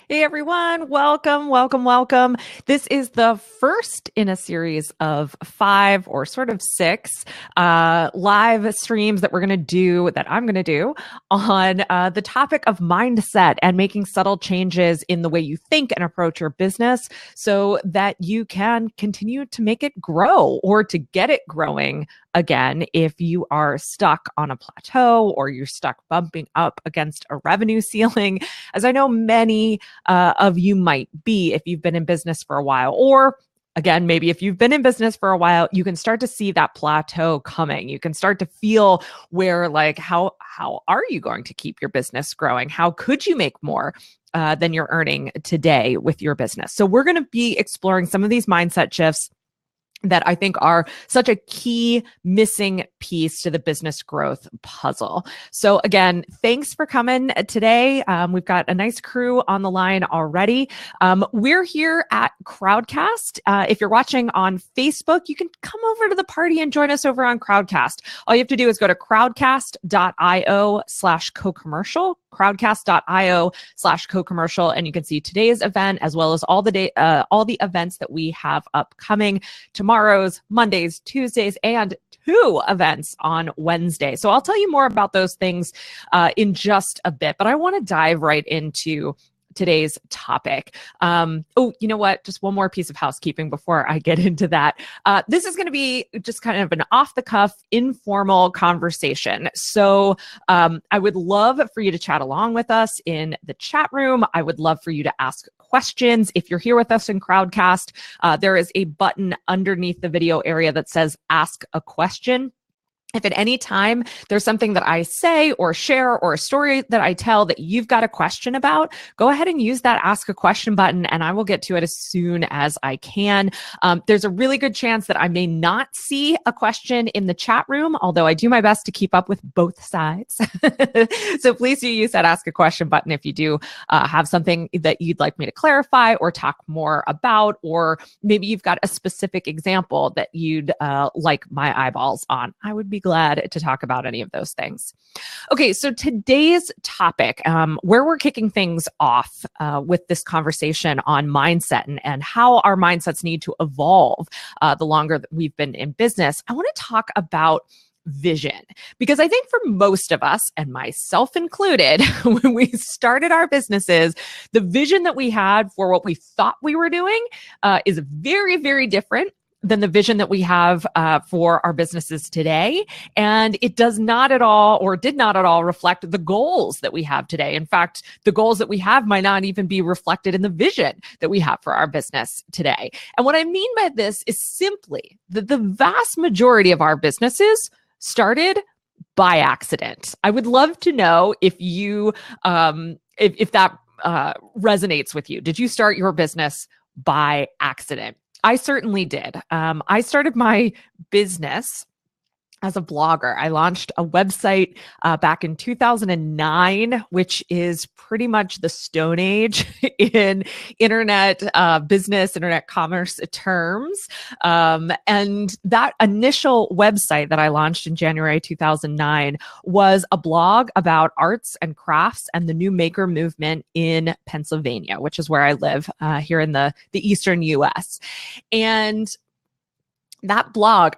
Hey everyone, welcome, welcome, welcome. This is the first in a series of 5 or sort of 6 live streams that I'm going to do on the topic of mindset and making subtle changes in the way you think and approach your business so that you can continue to make it grow or to get it growing again if you are stuck on a plateau or you're stuck bumping up against a revenue ceiling, as I know many of you might be if you've been in business for a while. Or again, maybe if you've been in business for a while, you can start to see that plateau coming. You can start to feel where, like, how are you going to keep your business growing? How could you make more than you're earning today with your business? So we're going to be exploring some of these mindset shifts that I think are such a key missing piece to the business growth puzzle. So again, thanks for coming today. We've got a nice crew on the line already. We're here at Crowdcast. If you're watching on Facebook, you can come over to the party and join us over on Crowdcast. All you have to do is go to crowdcast.io/co-commercial, crowdcast.io/co-commercial, and you can see today's event as well as all the events that we have upcoming tomorrow's, Mondays, Tuesdays, and 2 events on Wednesday. So I'll tell you more about those things in just a bit, but I want to dive right into today's topic. You know what? Just one more piece of housekeeping before I get into that. This is going to be just kind of an off-the-cuff, informal conversation. So I would love for you to chat along with us in the chat room. I would love for you to ask questions. If you're here with us in Crowdcast, there is a button underneath the video area that says Ask a Question. If at any time there's something that I say or share or a story that I tell that you've got a question about, go ahead and use that Ask a Question button and I will get to it as soon as I can. There's a really good chance that I may not see a question in the chat room, although I do my best to keep up with both sides. So please do use that Ask a Question button if you do have something that you'd like me to clarify or talk more about, or maybe you've got a specific example that you'd like my eyeballs on. I would be glad to talk about any of those things. Okay, so today's topic, where we're kicking things off with this conversation on mindset and how our mindsets need to evolve the longer that we've been in business, I want to talk about vision. Because I think for most of us, and myself included, when we started our businesses, the vision that we had for what we thought we were doing is very, very different than the vision that we have for our businesses today. And it does not at all, or did not at all, reflect the goals that we have today. In fact, the goals that we have might not even be reflected in the vision that we have for our business today. And what I mean by this is simply that the vast majority of our businesses started by accident. I would love to know if you, if that resonates with you. Did you start your business by accident? I certainly did. I started my business as a blogger. I launched a website back in 2009, which is pretty much the Stone Age in internet business, internet commerce terms. And that initial website that I launched in January 2009 was a blog about arts and crafts and the new maker movement in Pennsylvania, which is where I live here in the Eastern US. And that blog,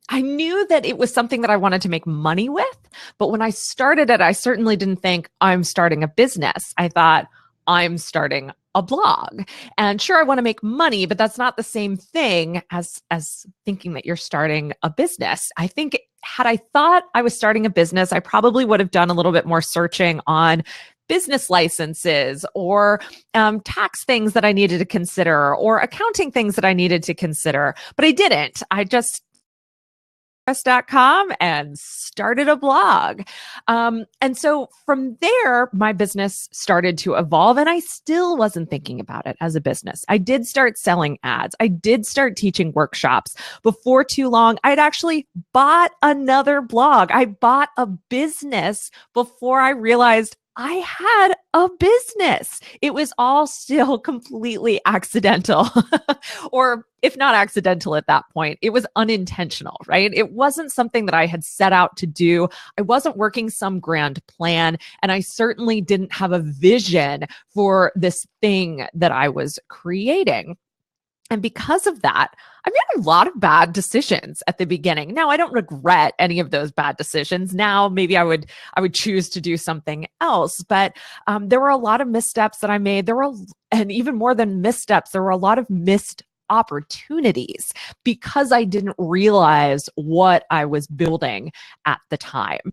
I knew that it was something that I wanted to make money with, but when I started it, I certainly didn't think I'm starting a business. I thought I'm starting a blog. And sure, I want to make money, but that's not the same thing as thinking that you're starting a business. I think had I thought I was starting a business, I probably would have done a little bit more searching on business licenses or tax things that I needed to consider or accounting things that I needed to consider, but I didn't. I just .com and started a blog. And so from there, my business started to evolve and I still wasn't thinking about it as a business. I did start selling ads. I did start teaching workshops. Before too long, I'd actually bought another blog. I bought a business before I realized I had a business. It was all still completely accidental, or if not accidental at that point, it was unintentional, right? It wasn't something that I had set out to do. I wasn't working some grand plan, and I certainly didn't have a vision for this thing that I was creating. And because of that, I made a lot of bad decisions at the beginning. Now, I don't regret any of those bad decisions. Now, maybe I would choose to do something else. But there were a lot of missteps that I made. And even more than missteps, there were a lot of missed opportunities because I didn't realize what I was building at the time.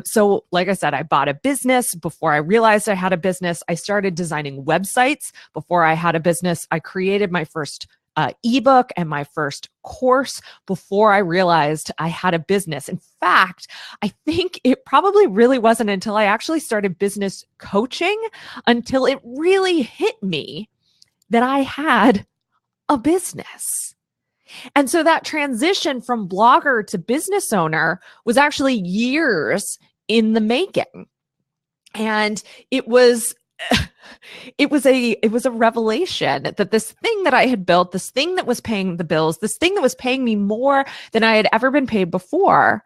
So like I said, I bought a business before I realized I had a business. I started designing websites before I had a business. I created my first ebook and my first course before I realized I had a business. In fact, I think it probably really wasn't until I actually started business coaching until it really hit me that I had a business. And so that transition from blogger to business owner was actually years in the making. And it was a revelation that this thing that I had built, this thing that was paying the bills, this thing that was paying me more than I had ever been paid before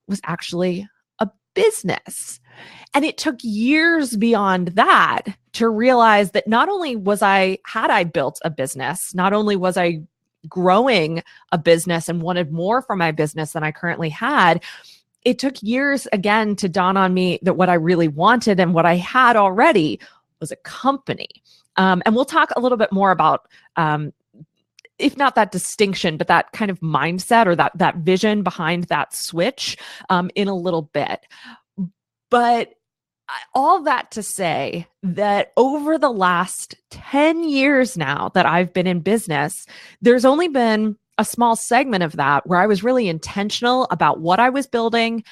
was actually a business. And it took years beyond that to realize that not only had I built a business, not only was I growing a business and wanted more from my business than I currently had, it took years again to dawn on me that what I really wanted and what I had already was a company. And we'll talk a little bit more about, if not that distinction, but that kind of mindset or that vision behind that switch in a little bit. But all that to say that over the last 10 years now that I've been in business, there's only been a small segment of that where I was really intentional about what I was building,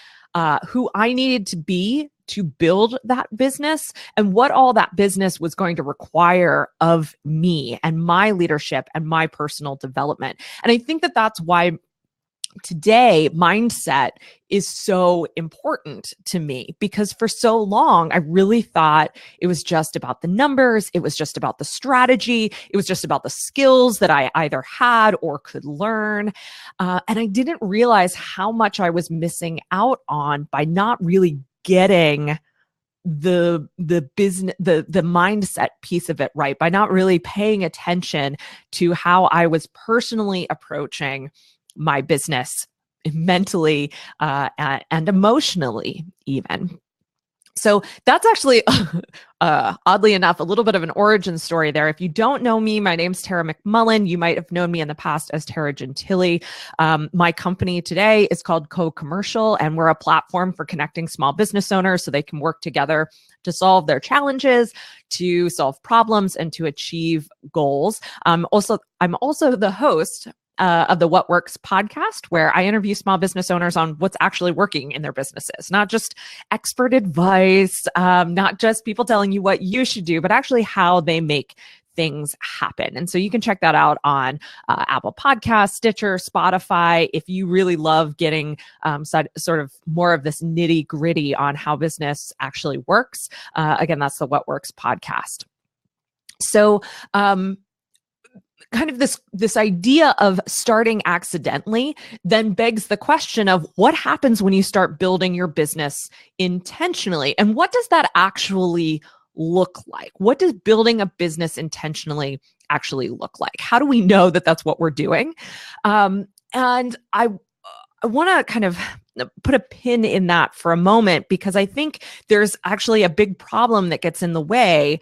who I needed to be to build that business, and what all that business was going to require of me and my leadership and my personal development. And I think that that's why today mindset is so important to me, because for so long I really thought it was just about the numbers, it was just about the strategy, it was just about the skills that I either had or could learn, and I didn't realize how much I was missing out on by not really getting the business, the mindset piece of it right, by not really paying attention to how I was personally approaching my business mentally and emotionally even. So that's actually, oddly enough, a little bit of an origin story there. If you don't know me, my name's Tara McMullin. You might have known me in the past as Tara Gentile. My company today is called Co-Commercial, and we're a platform for connecting small business owners so they can work together to solve their challenges, to solve problems, and to achieve goals. I'm also the host of the What Works podcast, where I interview small business owners on what's actually working in their businesses, not just expert advice, not just people telling you what you should do, but actually how they make things happen. And so you can check that out on Apple Podcasts, Stitcher, Spotify, if you really love getting sort of more of this nitty gritty on how business actually works. Again, that's the What Works podcast. So, kind of this idea of starting accidentally then begs the question of what happens when you start building your business intentionally, and what does that actually look like? What does building a business intentionally actually look like? How do we know that that's what we're doing? And I want to kind of put a pin in that for a moment, because I think there's actually a big problem that gets in the way,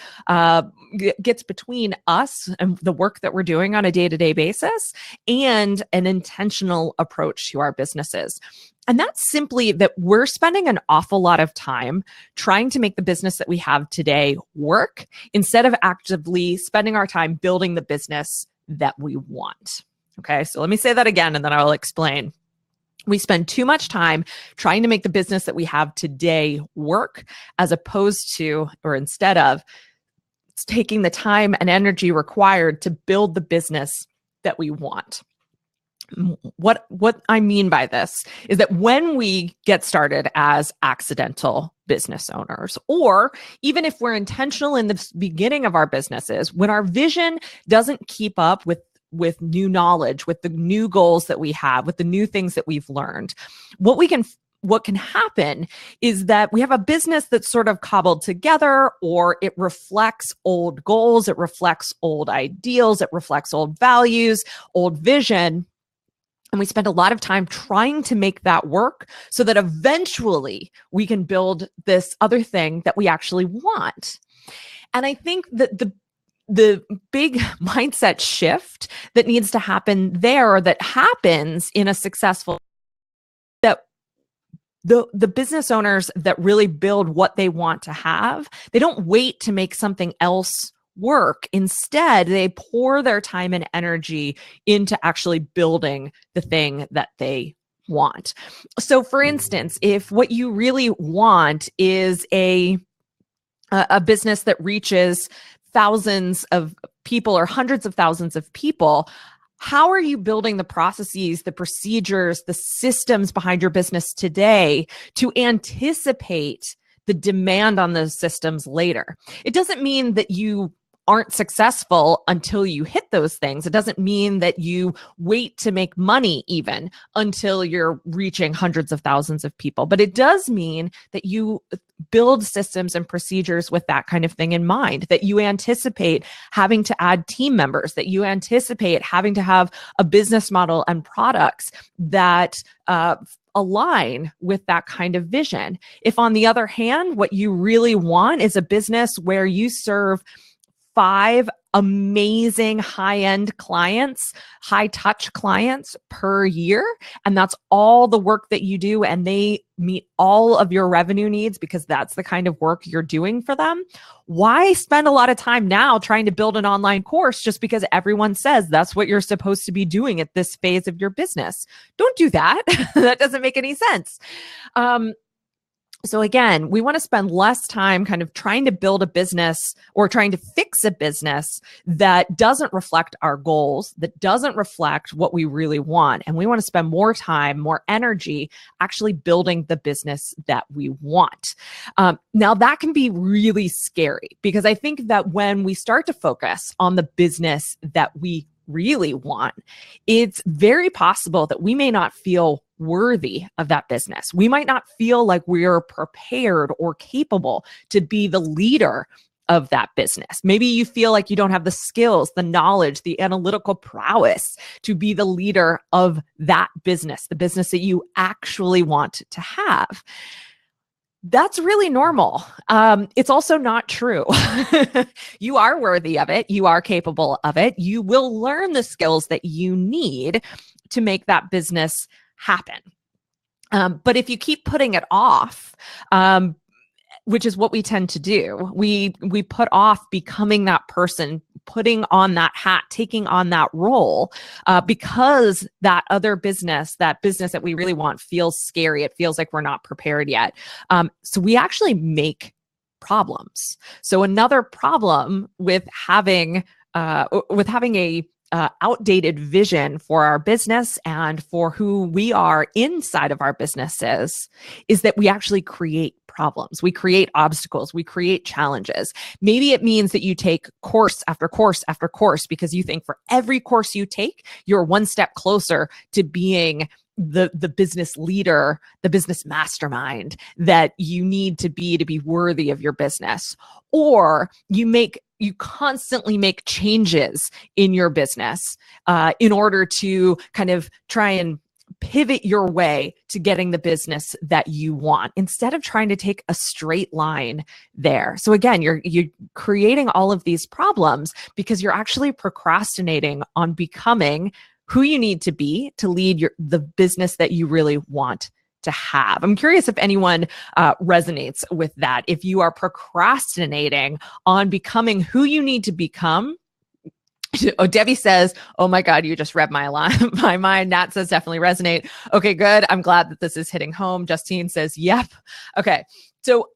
gets between us and the work that we're doing on a day-to-day basis and an intentional approach to our businesses. And that's simply that we're spending an awful lot of time trying to make the business that we have today work, instead of actively spending our time building the business that we want. Okay, so let me say that again, and then I'll explain. We spend too much time trying to make the business that we have today work, as opposed to, or instead of, taking the time and energy required to build the business that we want. What I mean by this is that when we get started as accidental business owners, or even if we're intentional in the beginning of our businesses, when our vision doesn't keep up with new knowledge, with the new goals that we have, with the new things that we've learned, what can happen is that we have a business that's sort of cobbled together, or it reflects old goals, it reflects old ideals, it reflects old values, old vision. And we spend a lot of time trying to make that work so that eventually we can build this other thing that we actually want. And I think that the big mindset shift that needs to happen there, or that happens in a successful, that the business owners that really build what they want to have, they don't wait to make something else work. Instead, they pour their time and energy into actually building the thing that they want. So for instance, if what you really want is a business that reaches thousands of people or hundreds of thousands of people, how are you building the processes, the procedures, the systems behind your business today to anticipate the demand on those systems later? It doesn't mean that you aren't successful until you hit those things. It doesn't mean that you wait to make money even until you're reaching hundreds of thousands of people. But it does mean that you build systems and procedures with that kind of thing in mind, that you anticipate having to add team members, that you anticipate having to have a business model and products that align with that kind of vision. If, on the other hand, what you really want is a business where you serve 5 amazing high-end clients, high-touch clients per year, and that's all the work that you do, and they meet all of your revenue needs because that's the kind of work you're doing for them, why spend a lot of time now trying to build an online course just because everyone says that's what you're supposed to be doing at this phase of your business? Don't do that. That doesn't make any sense. So again, we want to spend less time kind of trying to build a business or trying to fix a business that doesn't reflect our goals, that doesn't reflect what we really want. And we want to spend more time, more energy actually building the business that we want. Now, that can be really scary because I think that when we start to focus on the business that we really want, it's very possible that we may not feel worthy of that business. We might not feel like we're prepared or capable to be the leader of that business. Maybe you feel like you don't have the skills, the knowledge, the analytical prowess to be the leader of that business, the business that you actually want to have. That's really normal. It's also not true. You are worthy of it. You are capable of it. You will learn the skills that you need to make that business happen. But if you keep putting it off, which is what we tend to do, we put off becoming that person, putting on that hat, taking on that role, because that other business, that business that we really want, feels scary. It feels like we're not prepared yet. So we actually make problems. So another problem with having a outdated vision for our business and for who we are inside of our businesses is that we actually create problems. We create obstacles. We create challenges. Maybe it means that you take course after course after course because you think for every course you take, you're one step closer to being the business leader, the business mastermind that you need to be worthy of your business. Or you constantly make changes in your business in order to kind of try and pivot your way to getting the business that you want instead of trying to take a straight line there. So again, you're creating all of these problems because you're actually procrastinating on becoming who you need to be to lead the business that you really want to have. I'm curious if anyone resonates with that. If you are procrastinating on becoming who you need to become. Oh, Debbie says, "Oh my God, you just read my mind." Nat says, "Definitely resonate." Okay, good. I'm glad that this is hitting home. Justine says, "Yep." Okay. So,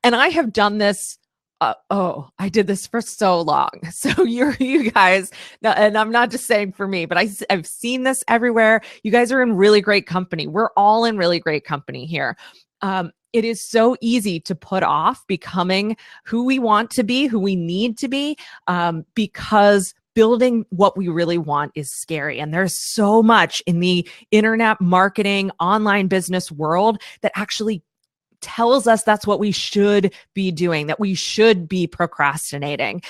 I have done this Oh, I did this for so long. So you guys, and I'm not just saying for me, but I've seen this everywhere. You guys are in really great company. We're all in really great company here. It is so easy to put off becoming who we want to be, who we need to be, because building what we really want is scary. And there's so much in the internet marketing, online business world that actually tells us that's what we should be doing, that we should be procrastinating.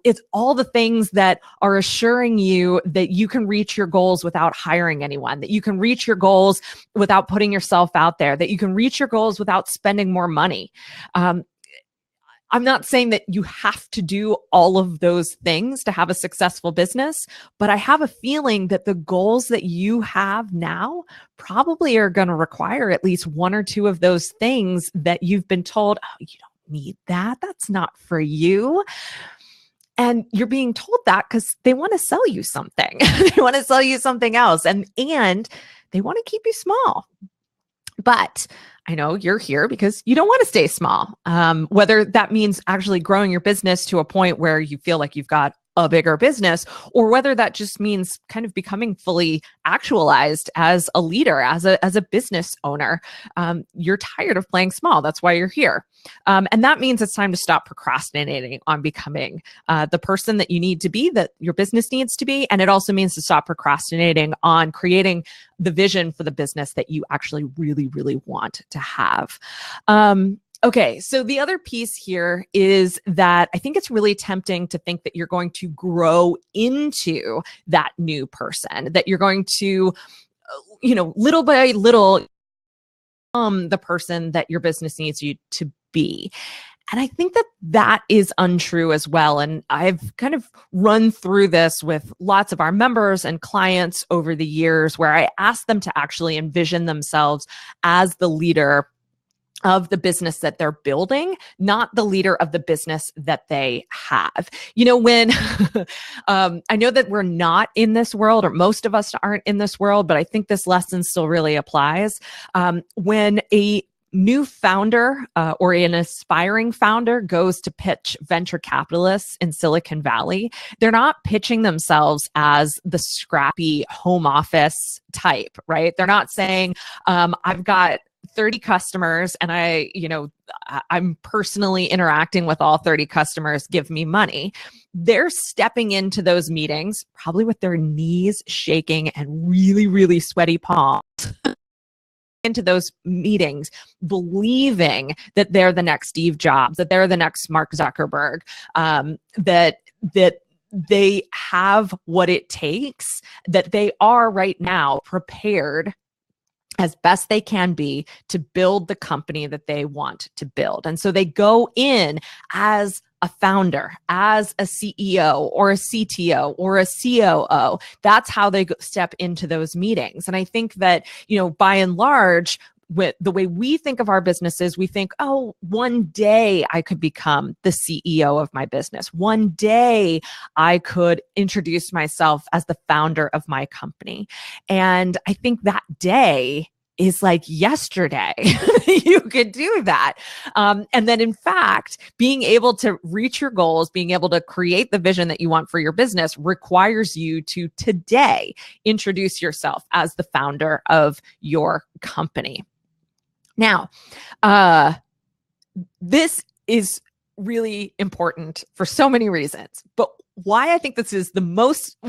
It's all the things that are assuring you that you can reach your goals without hiring anyone, that you can reach your goals without putting yourself out there, that you can reach your goals without spending more money. I'm not saying that you have to do all of those things to have a successful business, but I have a feeling that the goals that you have now probably are going to require at least one or two of those things that you've been told, oh, you don't need that. That's not for you. And you're being told that because they want to sell you something. They want to sell you something else. And they want to keep you small. But I know you're here because you don't want to stay small. Whether that means actually growing your business to a point where you feel like you've got a bigger business, or whether that just means kind of becoming fully actualized as a leader, as a business owner. You're tired of playing small. That's why you're here. And that means it's time to stop procrastinating on becoming the person that you need to be, that your business needs to be. And it also means to stop procrastinating on creating the vision for the business that you actually really, really want to have. Okay, so the other piece here is that I think it's really tempting to think that you're going to grow into that new person, that you're going to, little by little, the person that your business needs you to be. And I think that that is untrue as well. And I've kind of run through this with lots of our members and clients over the years, where I ask them to actually envision themselves as the leader of the business that they're building, not the leader of the business that they have. When I know that we're not in this world, or most of us aren't in this world, but I think this lesson still really applies. When a new founder or an aspiring founder goes to pitch venture capitalists in Silicon Valley, they're not pitching themselves as the scrappy home office type, right? They're not saying, I've got 30 customers and I'm personally interacting with all 30 customers, give me money. They're stepping into those meetings, probably with their knees shaking and really, really sweaty palms, into those meetings, believing that they're the next Steve Jobs, that they're the next Mark Zuckerberg, that they have what it takes, that they are right now prepared as best they can be to build the company that they want to build. And so they go in as a founder, as a CEO or a CTO or a COO. That's how they step into those meetings. And I think that, by and large, with the way we think of our businesses, we think, oh, one day I could become the CEO of my business. One day I could introduce myself as the founder of my company. And I think that day is like yesterday. You could do that. And then in fact, being able to reach your goals, being able to create the vision that you want for your business requires you to today introduce yourself as the founder of your company. Now, this is really important for so many reasons, but why I think this is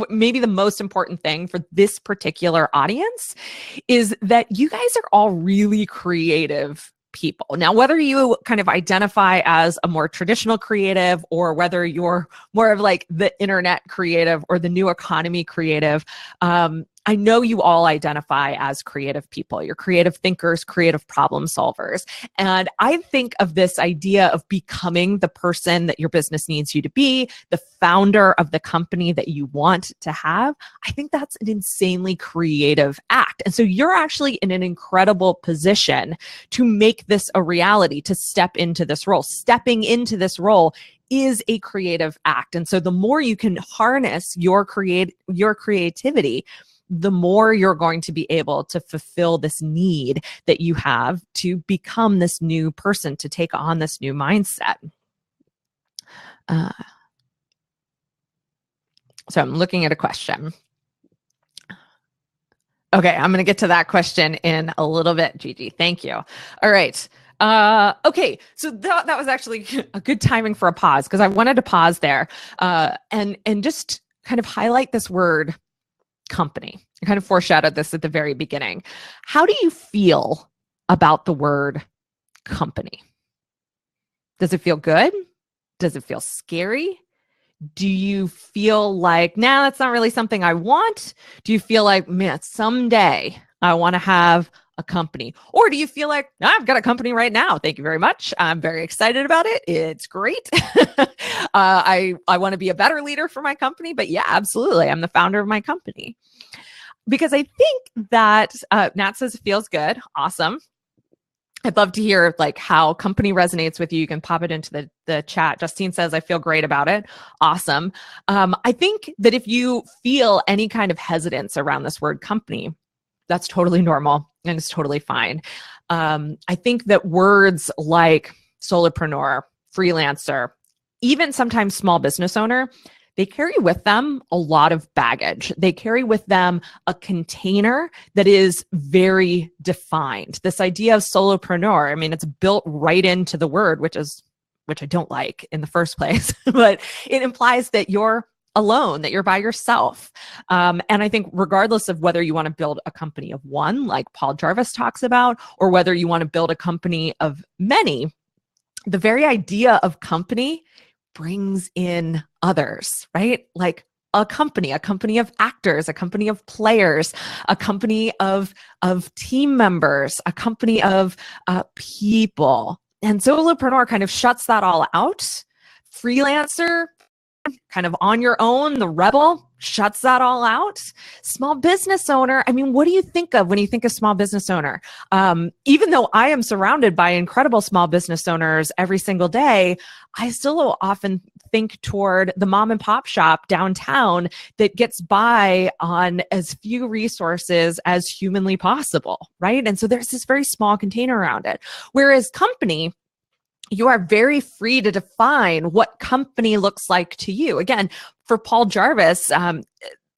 maybe the most important thing for this particular audience is that you guys are all really creative people. Now, whether you kind of identify as a more traditional creative, or whether you're more of like the internet creative or the new economy creative, I know you all identify as creative people. You're creative thinkers, creative problem solvers. And I think of this idea of becoming the person that your business needs you to be, the founder of the company that you want to have. I think that's an insanely creative act. And so you're actually in an incredible position to make this a reality, to step into this role. Stepping into this role is a creative act. And so the more you can harness your creativity, the more you're going to be able to fulfill this need that you have to become this new person, to take on this new mindset. Uh, so I'm looking at a question. Okay, I'm going to get to that question in a little bit, Gigi. Thank you. All right. Okay, so that was actually a good timing for a pause, because I wanted to pause there and just kind of highlight this word company. I kind of foreshadowed this at the very beginning. How do you feel about the word company? Does it feel good? Does it feel scary? Do you feel like, nah, that's not really something I want? Do you feel like, man, someday I want to have a company? Or do you feel like, nah, I've got a company right now? Thank you very much. I'm very excited about it. It's great. I want to be a better leader for my company, but yeah, absolutely. I'm the founder of my company. Because I think that Nat says it feels good. Awesome. I'd love to hear like how company resonates with you. You can pop it into the chat. Justine says, I feel great about it. Awesome. I think that if you feel any kind of hesitance around this word company, that's totally normal and it's totally fine. I think that words like solopreneur, freelancer, even sometimes small business owner, they carry with them a lot of baggage. They carry with them a container that is very defined. This idea of solopreneur, I mean, it's built right into the word, which I don't like in the first place, but it implies that you're alone, that you're by yourself. And I think regardless of whether you want to build a company of one, like Paul Jarvis talks about, or whether you want to build a company of many, the very idea of company brings in others, right? Like a company of actors, a company of players, a company of team members, a company of people. And solopreneur kind of shuts that all out. Freelancer, kind of on your own, the rebel, shuts that all out. Small business owner, I mean, what do you think of when you think of small business owner? Even though I am surrounded by incredible small business owners every single day, I still often think toward the mom and pop shop downtown that gets by on as few resources as humanly possible, right? And so there's this very small container around it. Whereas company, you are very free to define what company looks like to you. Again, for Paul Jarvis,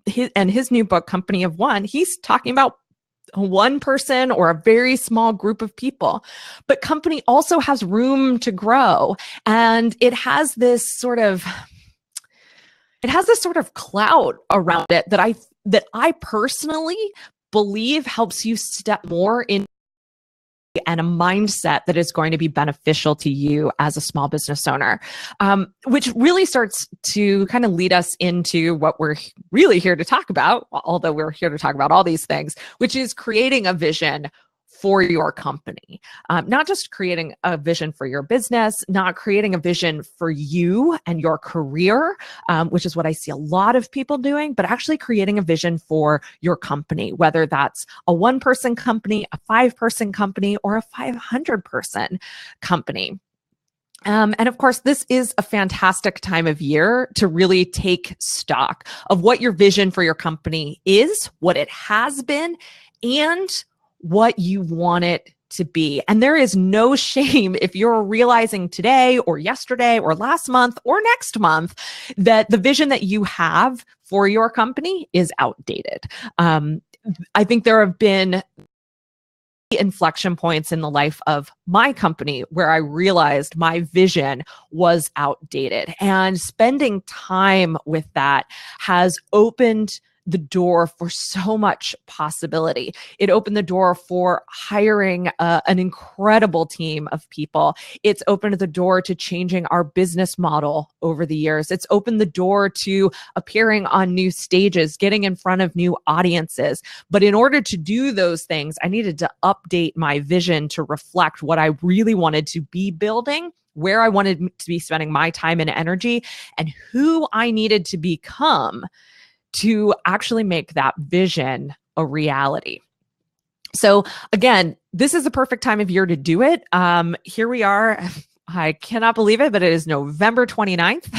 his new book, Company of One, he's talking about one person or a very small group of people. But company also has room to grow. And it has this sort of clout around it that I personally believe helps you step more in and a mindset that is going to be beneficial to you as a small business owner, which really starts to kind of lead us into what we're really here to talk about, although we're here to talk about all these things, which is creating a vision for your company. Not just creating a vision for your business, not creating a vision for you and your career, which is what I see a lot of people doing, but actually creating a vision for your company, whether that's a 1-person company, a 5-person company, or a 500-person company. And of course, this is a fantastic time of year to really take stock of what your vision for your company is, what it has been, and what you want it to be. And there is no shame if you're realizing today or yesterday or last month or next month that the vision that you have for your company is outdated. I think there have been inflection points in the life of my company where I realized my vision was outdated, and spending time with that has opened the door for so much possibility. It opened the door for hiring an incredible team of people. It's opened the door to changing our business model over the years. It's opened the door to appearing on new stages, getting in front of new audiences. But in order to do those things, I needed to update my vision to reflect what I really wanted to be building, where I wanted to be spending my time and energy, and who I needed to become to actually make that vision a reality. So again, this is the perfect time of year to do it. Here we are. I cannot believe it, but it is November 29th.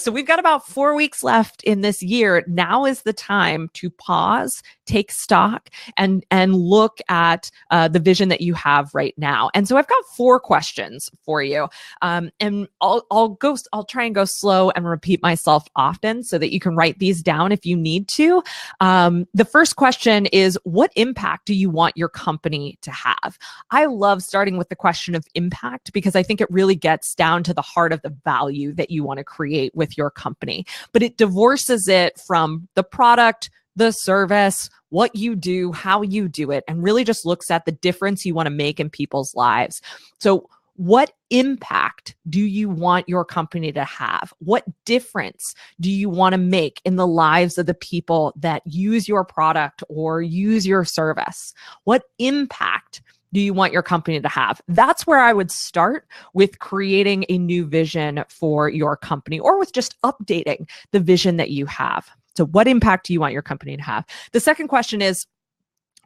So we've got about 4 weeks left in this year. Now is the time to pause, take stock and look at the vision that you have right now. And so I've got 4 questions for you, and I'll try and go slow and repeat myself often so that you can write these down if you need to. The first question is, what impact do you want your company to have? I love starting with the question of impact because I think it really gets down to the heart of the value that you want to create with your company. But it divorces it from the product, the service, what you do, how you do it, and really just looks at the difference you want to make in people's lives. So what impact do you want your company to have? What difference do you want to make in the lives of the people that use your product or use your service? What impact do you want your company to have? That's where I would start with creating a new vision for your company, or with just updating the vision that you have. So what impact do you want your company to have? The second question is,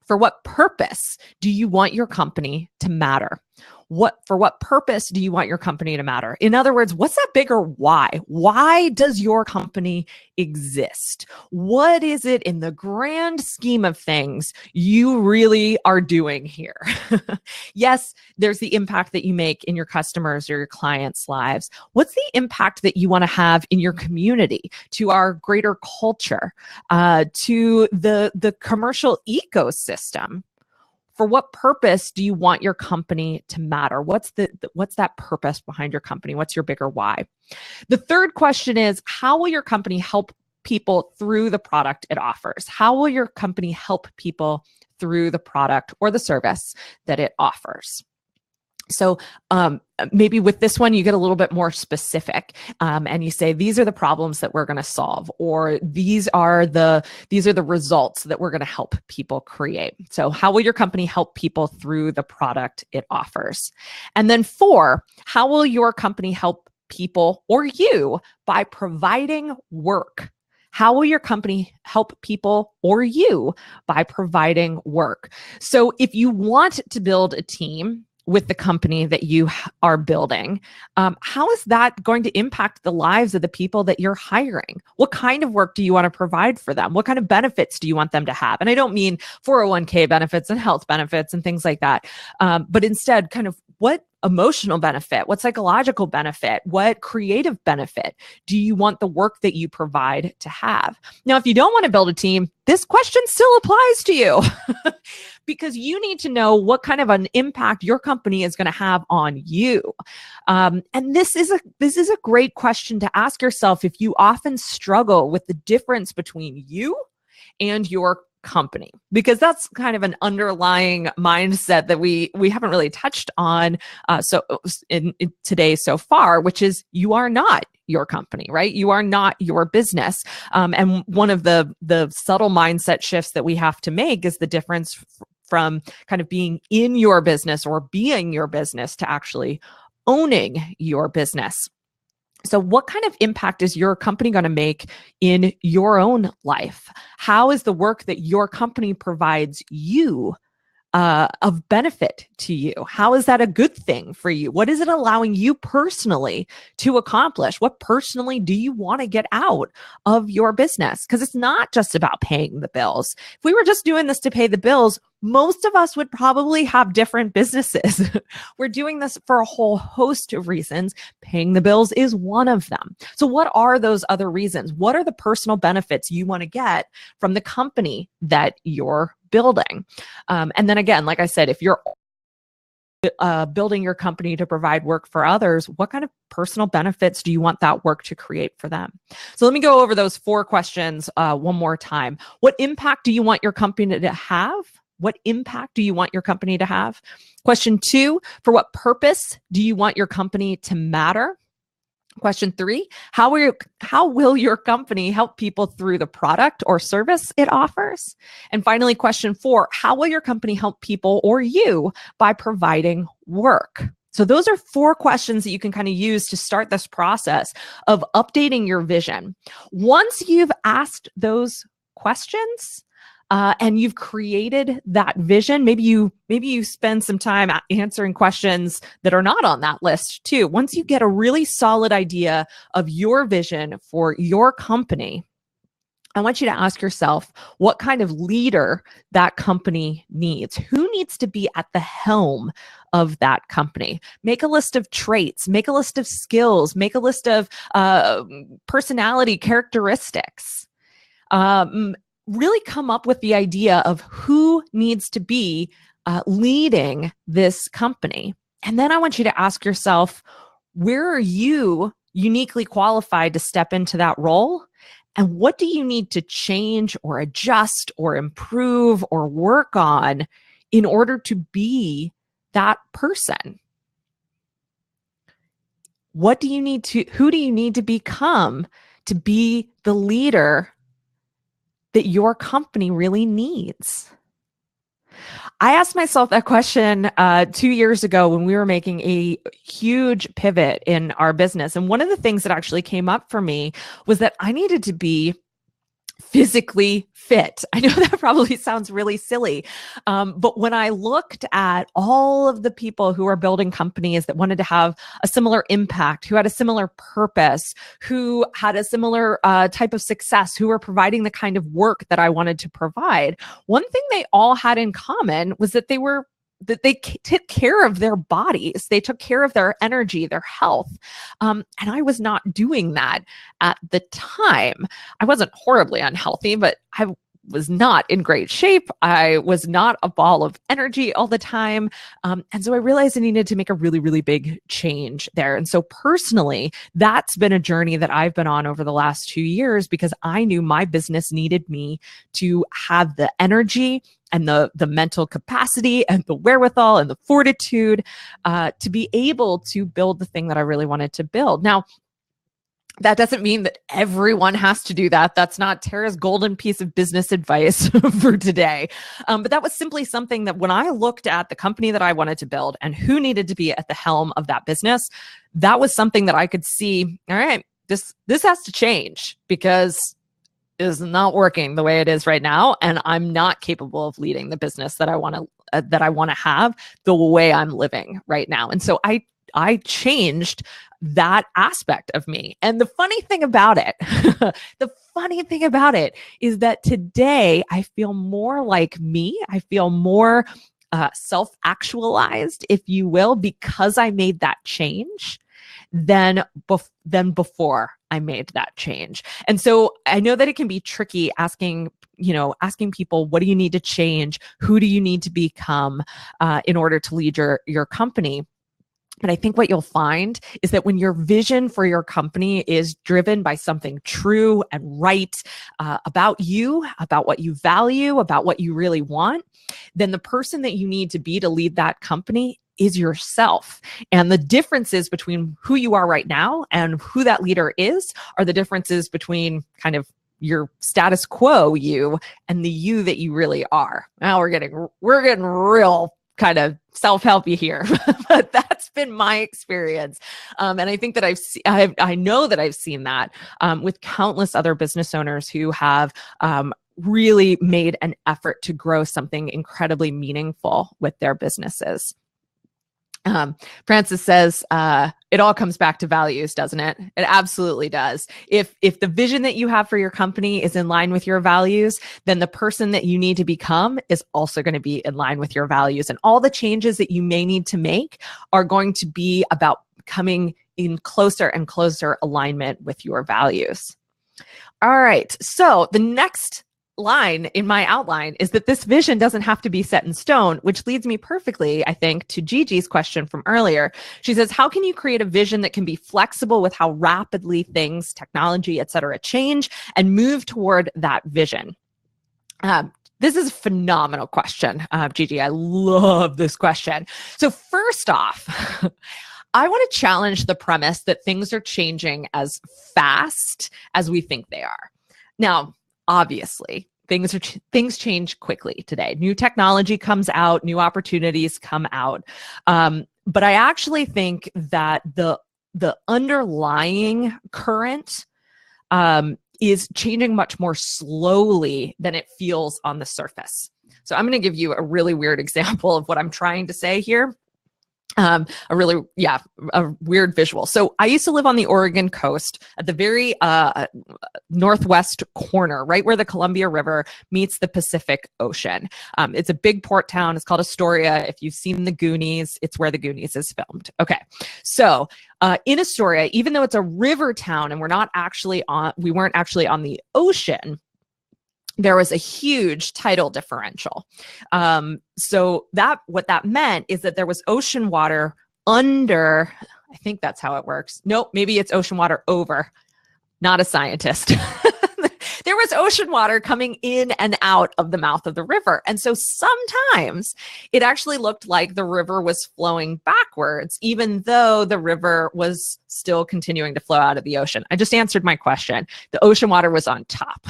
for what purpose do you want your company to matter? For what purpose do you want your company to matter? In other words, what's that bigger why? Why does your company exist? What is it in the grand scheme of things you really are doing here? Yes, there's the impact that you make in your customers or your clients' lives. What's the impact that you want to have in your community, to our greater culture, to the commercial ecosystem? For what purpose do you want your company to matter? What's that purpose behind your company? What's your bigger why? The third question is, how will your company help people through the product it offers? How will your company help people through the product or the service that it offers? So maybe with this one, you get a little bit more specific, and you say, these are the problems that we're going to solve, or these are the results that we're going to help people create. So how will your company help people through the product it offers? And then 4, how will your company help people or you by providing work? How will your company help people or you by providing work? So if you want to build a team with the company that you are building, how is that going to impact the lives of the people that you're hiring? What kind of work do you want to provide for them? What kind of benefits do you want them to have? And I don't mean 401k benefits and health benefits and things like that, but instead kind of what emotional benefit, what psychological benefit, what creative benefit do you want the work that you provide to have? Now, if you don't want to build a team, this question still applies to you because you need to know what kind of an impact your company is going to have on you. And this is a great question to ask yourself if you often struggle with the difference between you and your company, because that's kind of an underlying mindset that we haven't really touched on in today so far, which is you are not your company, right? You are not your business. And one of the subtle mindset shifts that we have to make is the difference from kind of being in your business or being your business to actually owning your business. So what kind of impact is your company going to make in your own life? How is the work that your company provides you of benefit to you? How is that a good thing for you? What is it allowing you personally to accomplish? What personally do you want to get out of your business? Because it's not just about paying the bills. If we were just doing this to pay the bills, most of us would probably have different businesses. We're doing this for a whole host of reasons. Paying the bills is one of them. So what are those other reasons? What are the personal benefits you want to get from the company that you're building? And then again, like I said, if you're building your company to provide work for others, what kind of personal benefits do you want that work to create for them? So let me go over those 4 questions one more time. What impact do you want your company to have? What impact do you want your company to have? Question 2, for what purpose do you want your company to matter? Question 3, how will your company help people through the product or service it offers? And finally, question 4, how will your company help people or you by providing work? So those are 4 questions that you can kind of use to start this process of updating your vision. Once you've asked those questions, and you've created that vision, maybe you spend some time answering questions that are not on that list too. Once you get a really solid idea of your vision for your company, I want you to ask yourself what kind of leader that company needs. Who needs to be at the helm of that company? Make a list of traits, make a list of skills, make a list of personality characteristics. Really come up with the idea of who needs to be leading this company. And then I want you to ask yourself, where are you uniquely qualified to step into that role? And what do you need to change or adjust or improve or work on in order to be that person? Who do you need to become to be the leader that your company really needs? I asked myself that question 2 years ago when we were making a huge pivot in our business. And one of the things that actually came up for me was that I needed to be physically fit. I know that probably sounds really silly. But when I looked at all of the people who are building companies that wanted to have a similar impact, who had a similar purpose, who had a similar type of success, who were providing the kind of work that I wanted to provide, one thing they all had in common was that they took care of their bodies. They took care of their energy, their health. And I was not doing that at the time. I wasn't horribly unhealthy, but I was not in great shape. I was not a ball of energy all the time. And so I realized I needed to make a really, really big change there. And so personally, that's been a journey that I've been on over the last 2 years because I knew my business needed me to have the energy and the mental capacity and the wherewithal and the fortitude to be able to build the thing that I really wanted to build. Now, that doesn't mean that everyone has to do that. That's not Tara's golden piece of business advice for today. But that was simply something that when I looked at the company that I wanted to build and who needed to be at the helm of that business, that was something that I could see, all right, this has to change because it is not working the way it is right now. And I'm not capable of leading the business that I want to have the way I'm living right now. And so I changed that aspect of me. And the funny thing about it, is that today I feel more like me. I feel more self-actualized, if you will, because I made that change than before I made that change. And so I know that it can be tricky asking people, what do you need to change? Who do you need to become in order to lead your company? But I think what you'll find is that when your vision for your company is driven by something true and right about you, about what you value, about what you really want, then the person that you need to be to lead that company is yourself. And the differences between who you are right now and who that leader is are the differences between kind of your status quo you and the you that you really are. Now we're getting real kind of self-helpy here, but that's been my experience. And I think that I know that I've seen that with countless other business owners who have really made an effort to grow something incredibly meaningful with their businesses. Francis says, it all comes back to values, doesn't it? It absolutely does. If the vision that you have for your company is in line with your values, then the person that you need to become is also going to be in line with your values. And all the changes that you may need to make are going to be about coming in closer and closer alignment with your values. All right. So the next line in my outline is that this vision doesn't have to be set in stone, which leads me perfectly, I think, to Gigi's question from earlier. She says, how can you create a vision that can be flexible with how rapidly things, technology, et cetera, change and move toward that vision? This is a phenomenal question, Gigi. I love this question. So first off, I want to challenge the premise that things are changing as fast as we think they are. Now, obviously, things change quickly today. New technology comes out, new opportunities come out. But I actually think that the underlying current is changing much more slowly than it feels on the surface. So I'm going to give you a really weird example of what I'm trying to say here. A really, yeah, a weird visual. So I used to live on the Oregon coast at the very northwest corner, right where the Columbia River meets the Pacific Ocean. It's a big port town. It's called Astoria. If you've seen the Goonies, it's where the Goonies is filmed. Okay. So in Astoria, even though it's a river town and we weren't actually on the ocean, there was a huge tidal differential. So what that meant is that there was ocean water under, I think that's how it works. Nope, maybe it's ocean water over. Not a scientist. There was ocean water coming in and out of the mouth of the river. And so sometimes it actually looked like the river was flowing backwards, even though the river was still continuing to flow out of the ocean. I just answered my question. The ocean water was on top.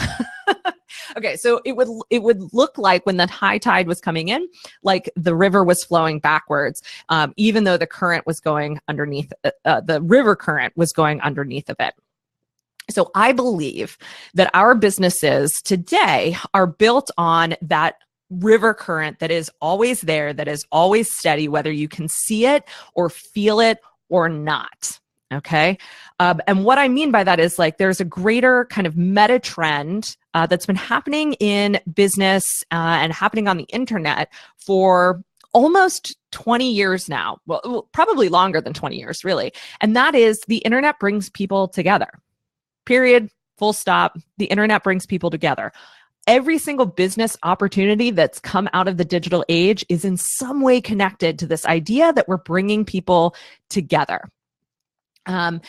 Okay, so it would look like when the high tide was coming in, like the river was flowing backwards, even though the current was going underneath, the river current was going underneath of it. So I believe that our businesses today are built on that river current that is always there, that is always steady, whether you can see it or feel it or not. Okay. And what I mean by that is like there's a greater kind of meta trend that's been happening in business and happening on the internet for almost 20 years now. Well, probably longer than 20 years, really. And that is the internet brings people together. Period. Full stop. The internet brings people together. Every single business opportunity that's come out of the digital age is in some way connected to this idea that we're bringing people together. And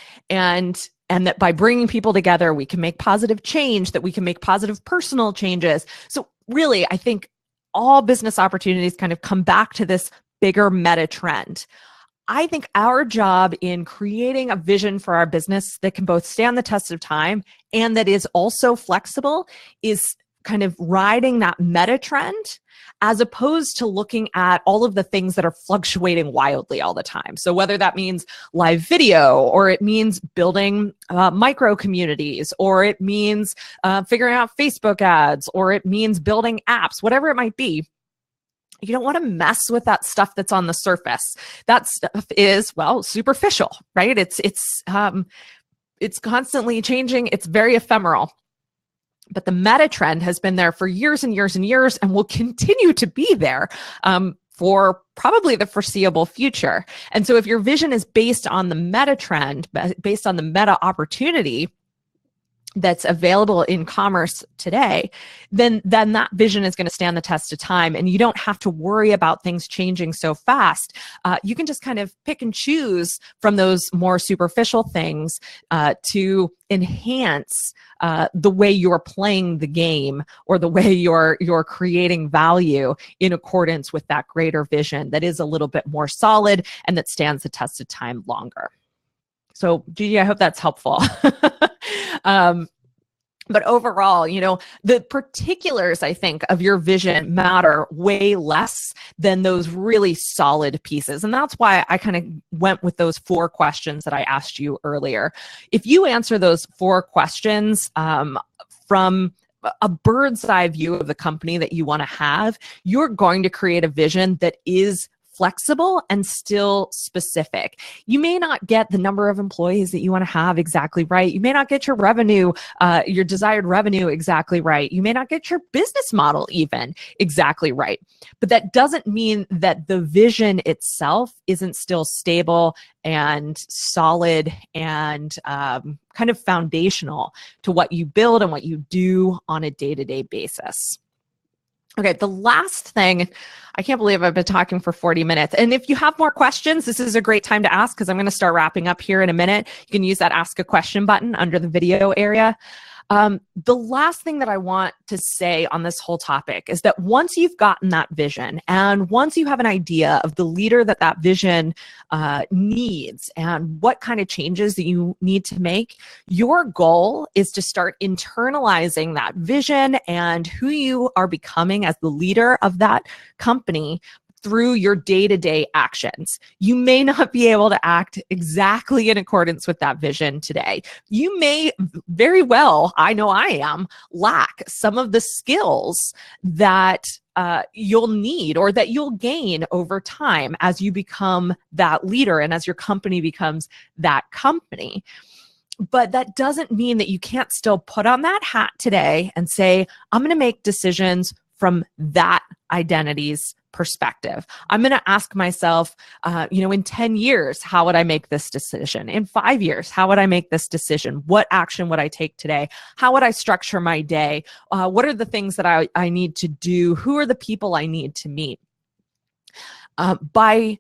that by bringing people together, we can make positive change, that we can make positive personal changes. So really, I think all business opportunities kind of come back to this bigger meta trend. I think our job in creating a vision for our business that can both stand the test of time and that is also flexible is kind of riding that meta trend, as opposed to looking at all of the things that are fluctuating wildly all the time. So whether that means live video, or it means building micro communities, or it means figuring out Facebook ads, or it means building apps, whatever it might be, you don't want to mess with that stuff that's on the surface. That stuff is, well, superficial, right? It's constantly changing. It's very ephemeral. But the meta trend has been there for years and years and years and will continue to be there for probably the foreseeable future. And so if your vision is based on the meta trend, based on the meta opportunity that's available in commerce today, then that vision is going to stand the test of time, and you don't have to worry about things changing so fast. You can just kind of pick and choose from those more superficial things to enhance the way you're playing the game, or the way you're creating value in accordance with that greater vision that is a little bit more solid and that stands the test of time longer. So, Gigi, I hope that's helpful. But overall, the particulars, I think, of your vision matter way less than those really solid pieces. And that's why I kind of went with those 4 questions that I asked you earlier. If you answer those 4 questions from a bird's eye view of the company that you want to have, you're going to create a vision that is flexible and still specific. You may not get the number of employees that you want to have exactly right. You may not get your revenue, your desired revenue exactly right. You may not get your business model even exactly right. But that doesn't mean that the vision itself isn't still stable and solid and kind of foundational to what you build and what you do on a day-to-day basis. Okay, the last thing, I can't believe I've been talking for 40 minutes. And if you have more questions, this is a great time to ask, because I'm going to start wrapping up here in a minute. You can use that Ask a Question button under the video area. The last thing that I want to say on this whole topic is that once you've gotten that vision, and once you have an idea of the leader that vision needs and what kind of changes that you need to make, your goal is to start internalizing that vision and who you are becoming as the leader of that company through your day-to-day actions. You may not be able to act exactly in accordance with that vision today. You may very well, I know I am, lack some of the skills that you'll need or that you'll gain over time as you become that leader and as your company becomes that company. But that doesn't mean that you can't still put on that hat today and say, I'm going to make decisions from that identity's perspective. I'm going to ask myself, in 10 years, how would I make this decision? In 5 years, how would I make this decision? What action would I take today? How would I structure my day? What are the things that I need to do? Who are the people I need to meet? By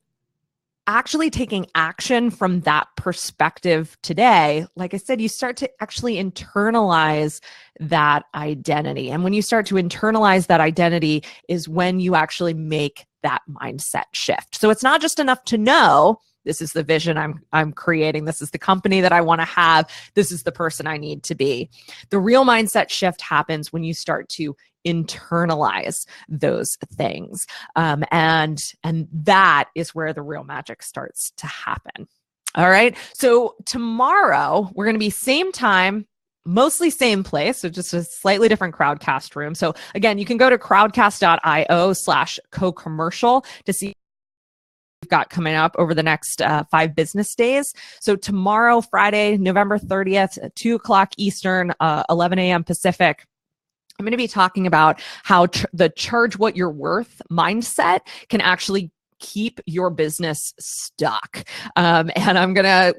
actually taking action from that perspective today, like I said, you start to actually internalize that identity. And when you start to internalize that identity is when you actually make that mindset shift. So it's not just enough to know, this is the vision I'm creating. This is the company that I want to have. This is the person I need to be. The real mindset shift happens when you start to internalize those things. And that is where the real magic starts to happen. All right. So tomorrow we're going to be same time, mostly same place, so just a slightly different Crowdcast room. So again, you can go to crowdcast.io/co-commercial to see we've got coming up over the next 5 business days. So tomorrow, Friday, November 30th, at 2 o'clock Eastern, 11 a.m. Pacific, I'm going to be talking about how the charge what you're worth mindset can actually keep your business stuck. And I'm going to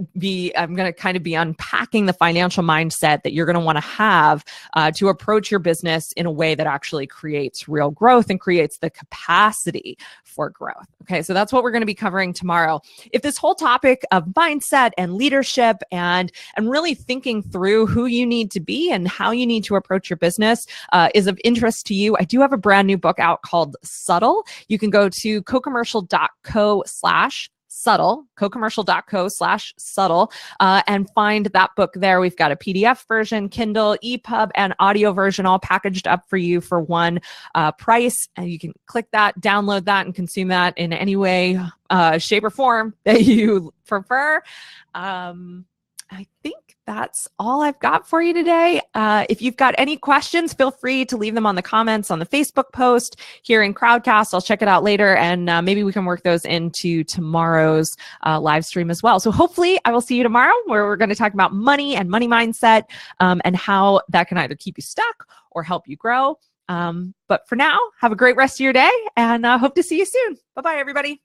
kind of be unpacking the financial mindset that you're going to want to have to approach your business in a way that actually creates real growth and creates the capacity for growth. Okay. So that's what we're going to be covering tomorrow. If this whole topic of mindset and leadership and really thinking through who you need to be and how you need to approach your business is of interest to you, I do have a brand new book out called Subtle. You can go to cocommercial.co/subtle, cocommercial.co/subtle, and find that book there. We've got a PDF version, Kindle, EPUB, and audio version all packaged up for you for one price. And you can click that, download that, and consume that in any way, shape, or form that you prefer. I think that's all I've got for you today. If you've got any questions, feel free to leave them on the comments on the Facebook post here in Crowdcast. I'll check it out later, and maybe we can work those into tomorrow's live stream as well. So hopefully I will see you tomorrow, where we're going to talk about money and money mindset and how that can either keep you stuck or help you grow. But for now, have a great rest of your day, and hope to see you soon. Bye-bye, everybody.